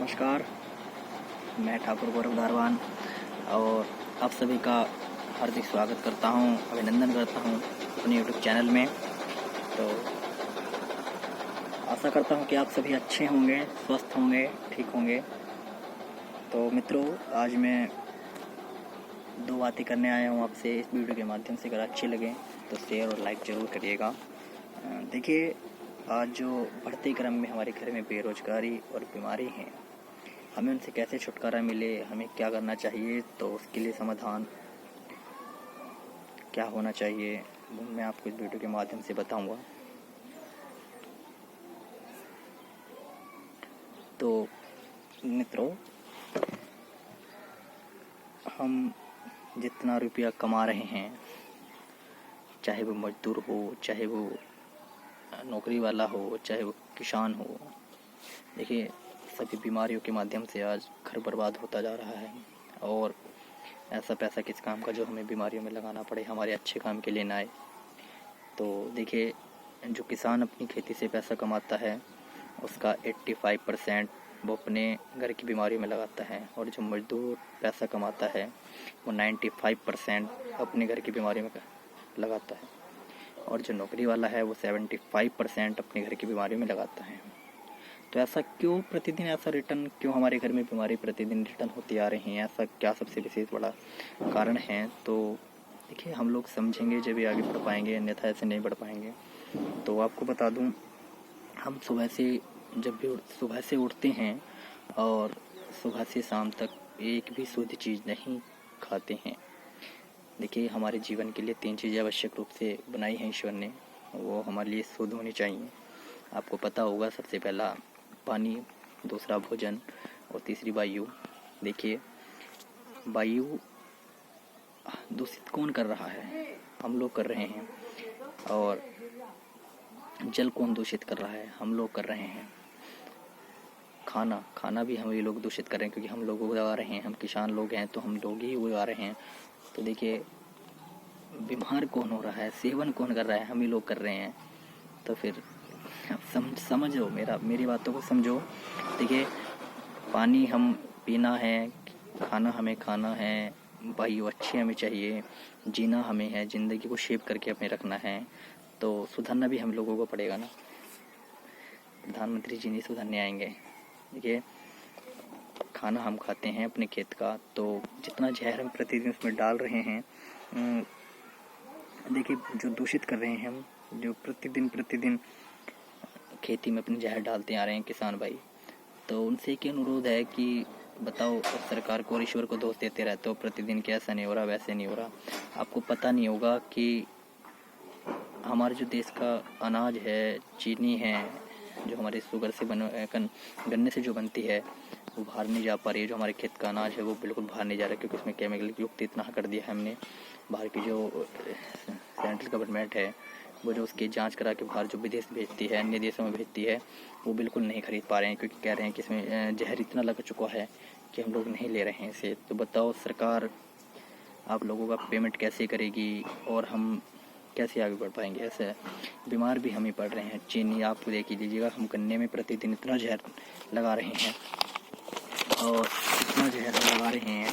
नमस्कार, मैं ठाकुर गौरव धारवान और आप सभी का हार्दिक स्वागत करता हूं, अभिनंदन करता हूं अपने यूट्यूब चैनल में। तो आशा करता हूं कि आप सभी अच्छे होंगे, स्वस्थ होंगे, ठीक होंगे। तो मित्रों, आज मैं दो बातें करने आया हूं आपसे इस वीडियो के माध्यम से। अगर अच्छी लगे तो शेयर और लाइक ज़रूर करिएगा। देखिए, आज जो बढ़ते क्रम में हमारे घर में बेरोजगारी और बीमारी हैं, हमें उनसे कैसे छुटकारा मिले, हमें क्या करना चाहिए, तो उसके लिए समाधान क्या होना चाहिए, वो मैं आपको इस वीडियो के माध्यम से बताऊंगा। तो मित्रों, हम जितना रुपया कमा रहे हैं, चाहे वो मजदूर हो, चाहे वो नौकरी वाला हो, चाहे वो किसान हो, देखिए सभी बीमारियों के माध्यम से आज घर बर्बाद होता जा रहा है। और ऐसा पैसा किस काम का जो हमें बीमारियों में लगाना पड़े, हमारे अच्छे काम के लिए ना आए। तो देखिए, जो किसान अपनी खेती से पैसा कमाता है उसका 85% वो अपने घर की बीमारियों में लगाता है, और जो मजदूर पैसा कमाता है वो 95% अपने घर की बीमारियों में लगाता है, और जो नौकरी वाला है वो 75% अपने घर की बीमारियों में लगाता है। तो ऐसा क्यों प्रतिदिन ऐसा रिटर्न, क्यों हमारे घर में बीमारी प्रतिदिन रिटर्न होती आ रही हैं? ऐसा क्या सबसे विशेष बड़ा कारण है? तो देखिए, हम लोग समझेंगे जब भी आगे बढ़ पाएंगे, अन्यथा ऐसे नहीं बढ़ पाएंगे। तो आपको बता दूं, हम जब भी सुबह से उठते हैं और सुबह से शाम तक एक भी शुद्ध चीज़ नहीं खाते हैं। देखिए, हमारे जीवन के लिए 3 चीज़ें आवश्यक रूप से बनाई हैं ईश्वर ने, वो हमारे लिए शुद्ध होनी चाहिए। आपको पता होगा, सबसे पहला पानी, दूसरा भोजन और तीसरी वायु। देखिए, वायु दूषित कौन कर रहा है? हम लोग कर रहे हैं। और जल कौन दूषित कर रहा है? हम लोग कर रहे हैं। खाना भी हम ये लोग दूषित कर रहे हैं, क्योंकि हम लोग उगा रहे हैं, हम किसान लोग हैं तो हम लोग ही उगा रहे हैं। तो देखिए, बीमार कौन हो रहा है, सेवन कौन कर रहा है? हम ही लोग कर रहे हैं। तो फिर समझो, मेरी बातों को समझो। देखिए, पानी हम पीना है, खाना हमें खाना है, वायु अच्छी हमें चाहिए, जीना हमें है, ज़िंदगी को शेप करके हमें रखना है, तो सुधरना भी हम लोगों को पड़ेगा ना। प्रधानमंत्री जी नहीं सुधरने आएंगे। देखिए, खाना हम खाते हैं अपने खेत का, तो जितना जहर हम प्रतिदिन उसमें डाल रहे हैं, देखिए जो दूषित कर रहे हैं हम, जो प्रतिदिन खेती में अपने जहर डालते आ रहे हैं किसान भाई, तो उनसे एक अनुरोध है कि बताओ, सरकार को और ईश्वर को दोष देते रहते हो प्रतिदिन कि ऐसा नहीं हो रहा, वैसे नहीं हो रहा। आपको पता नहीं होगा कि हमारे जो देश का अनाज है, चीनी है, जो हमारे शुगर से गन्ने से जो बनती है, वो बाहर नहीं जा पा रही है। जो हमारे खेत का अनाज है वो बिल्कुल बाहर नहीं जा रहा है, क्योंकि उसमें केमिकल युक्त इतना कर दिया है हमने। बाहर की जो सेंट्रल गवर्नमेंट है, वो जो उसकी जांच करा के बाहर जो विदेश भेजती है, अन्य देशों में भेजती है, वो बिल्कुल नहीं खरीद पा रहे हैं, क्योंकि कह रहे हैं कि इसमें जहर इतना लग चुका है कि हम लोग नहीं ले रहे हैं इसे। तो बताओ, सरकार आप लोगों का पेमेंट कैसे करेगी और हम कैसे आगे बढ़ पाएंगे? ऐसे बीमार भी हम ही पड़ रहे हैं। चीनी आप देख ही लीजिएगा, हम गन्ने में प्रतिदिन इतना जहर लगा रहे हैं, और इतना जहर लगा रहे हैं,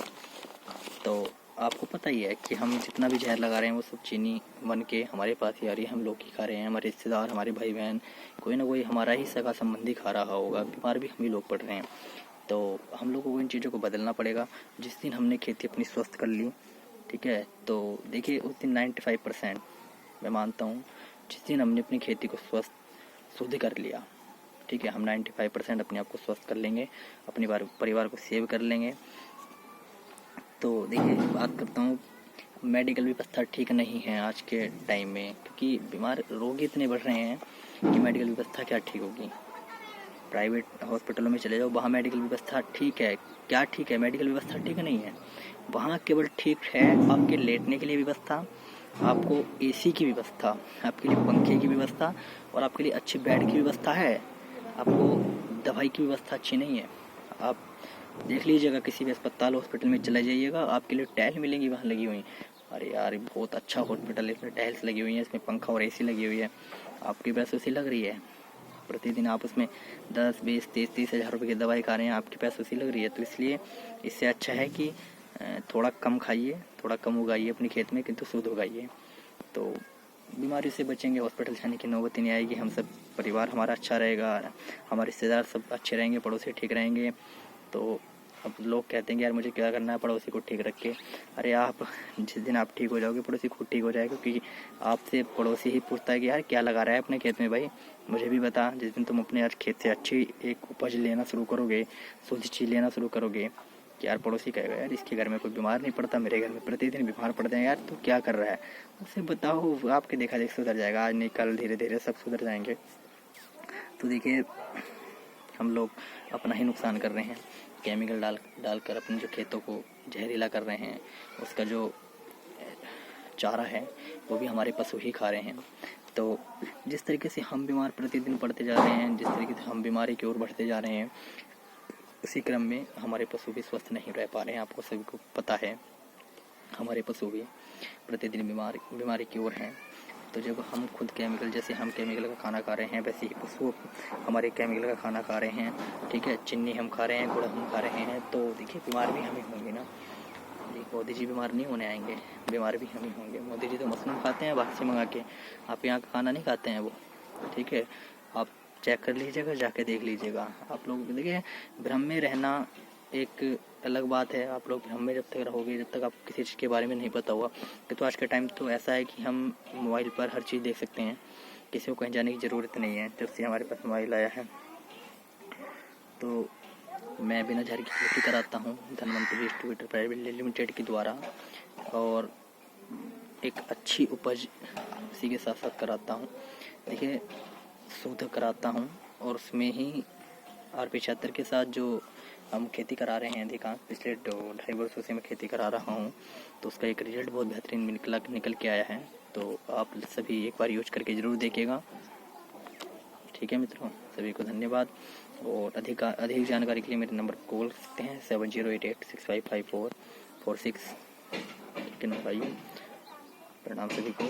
तो आपको पता ही है कि हम जितना भी जहर लगा रहे हैं वो सब चीनी बन के हमारे पास ही आ रही है, हम लोग ही खा रहे हैं, हमारे रिश्तेदार, हमारे भाई बहन, कोई ना कोई हमारा ही सगा संबंधी खा रहा होगा। बीमार भी हम ही लोग पड़ रहे हैं। तो हम लोगों को इन चीज़ों को बदलना पड़ेगा। जिस दिन हमने खेती अपनी स्वस्थ कर ली, ठीक है, तो देखिए उस दिन 95% मैं मानता हूँ, जिस दिन हमने अपनी खेती को शुद्ध कर लिया, ठीक है, हम 95% अपने आप को स्वस्थ कर लेंगे, अपने परिवार को सेव कर लेंगे। तो देखिए, बात करता हूँ, मेडिकल व्यवस्था ठीक नहीं है आज के टाइम में, क्योंकि रोगी इतने बढ़ रहे हैं कि मेडिकल व्यवस्था क्या ठीक होगी। प्राइवेट हॉस्पिटलों में चले जाओ, वहाँ मेडिकल व्यवस्था ठीक है, क्या ठीक है? मेडिकल व्यवस्था ठीक नहीं है। वहाँ केवल ठीक है आपके लेटने के लिए व्यवस्था, आपको एसी की व्यवस्था, आपके लिए पंखे की व्यवस्था, और आपके लिए अच्छे बेड की व्यवस्था है। आपको दवाई की व्यवस्था अच्छी नहीं है। आप देख लीजिएगा, किसी भी अस्पताल हॉस्पिटल में चले जाइएगा, आपके लिए टाइल मिलेंगी वहाँ लगी हुई। अरे यार, बहुत अच्छा हॉस्पिटल है, इसमें टाइल्स लगी हुई हैं, इसमें पंखा और एसी लगी हुई है, आपकी वैसे उसी लग रही है। प्रतिदिन आप उसमें 10, 20, 30 हज़ार रुपये की दवाई खा रहे हैं, आपके पैसे उसी लग रही है। तो इसलिए इससे अच्छा है कि थोड़ा कम खाइए, थोड़ा कम उगाइए अपने खेत में, किंतु शुद्ध उगाइए। तो बीमारी से बचेंगे, हॉस्पिटल जाने की नौबत ही नहीं आएगी। हम सब परिवार हमारा अच्छा रहेगा, हमारे रिश्तेदार सब अच्छे रहेंगे, पड़ोसी ठीक रहेंगे। तो अब लोग कहते हैं कि यार मुझे क्या करना है पड़ोसी को ठीक रख के। अरे आप जिस दिन आप ठीक हो जाओगे पड़ोसी खुद ठीक हो जाएगा, क्योंकि आपसे पड़ोसी ही पूछता है कि यार क्या लगा रहा है अपने खेत में भाई, मुझे भी बता। जिस दिन तुम अपने यार खेत से अच्छी एक उपज लेना शुरू करोगे, शुद्ध चीज़ लेना शुरू करोगे, कि यार पड़ोसी कहेगा यार इसके घर में कोई बीमार नहीं पड़ता, मेरे घर में प्रतिदिन बीमार पड़ते हैं, यार तू क्या कर रहा है, उसे बताओ। आपके देखा देख सुधर जाएगा, आज नहीं कल धीरे धीरे सब सुधर जाएंगे। तो देखिए हम लोग अपना ही नुकसान कर रहे हैं, केमिकल डालकर अपने जो खेतों को जहरीला कर रहे हैं। उसका जो चारा है वो भी हमारे पशु ही खा रहे हैं। तो जिस तरीके से हम बीमार प्रतिदिन पड़ते जा रहे हैं, जिस तरीके से हम बीमारी की ओर बढ़ते जा रहे हैं, उसी क्रम में हमारे पशु भी स्वस्थ नहीं रह पा रहे हैं। आपको सभी को पता है हमारे पशु भी प्रतिदिन बीमारी की ओर हैं। तो जब हम खुद केमिकल, जैसे हम केमिकल का खाना खा रहे हैं, वैसे ही पशु हमारे केमिकल का खाना खा रहे हैं, ठीक है। चीनी हम खा रहे हैं, गुड़ हम खा रहे हैं, तो देखिए बीमार भी हम ही होंगे ना। मोदी जी बीमार नहीं होने आएंगे, बीमार भी हम ही होंगे। मोदी जी तो मशरूम खाते हैं बाहर से मंगा के, आप यहाँ का खाना नहीं खाते हैं वो, ठीक है। आप चेक कर लीजिएगा, जाके देख लीजिएगा। आप लोग देखिए भ्रम में रहना एक अलग बात है। आप लोग भ्रम में जब तक रहोगे, जब तक आपको किसी चीज़ के बारे में नहीं पता हुआ, तो आज का टाइम तो ऐसा है कि हम मोबाइल पर हर चीज़ देख सकते हैं, किसी को कहीं जाने की ज़रूरत नहीं है। जब से हमारे पास मोबाइल आया है, तो मैं बिना झाड़ी की खेती कराता हूँ धनवंतरी डिस्ट्रीब्यूटर प्राइवेट लिमिटेड के द्वारा, और एक अच्छी उपज उसी के साथ साथ कराता हूँ। देखिए शुद्ध कराता हूँ, और उसमें ही R75 के साथ जो हम खेती करा रहे हैं, देखा पिछले 2-2.5 वर्षों से मैं खेती करा रहा हूँ, तो उसका एक रिजल्ट बहुत बेहतरीन निकल के आया है। तो आप सभी एक बार यूज करके ज़रूर देखिएगा, ठीक है मित्रों। सभी को धन्यवाद, और अधिक जानकारी के लिए मेरे नंबर पर कॉल कर सकते हैं 7088655446। ठीक है ना भाइयों, प्रणाम सभी को।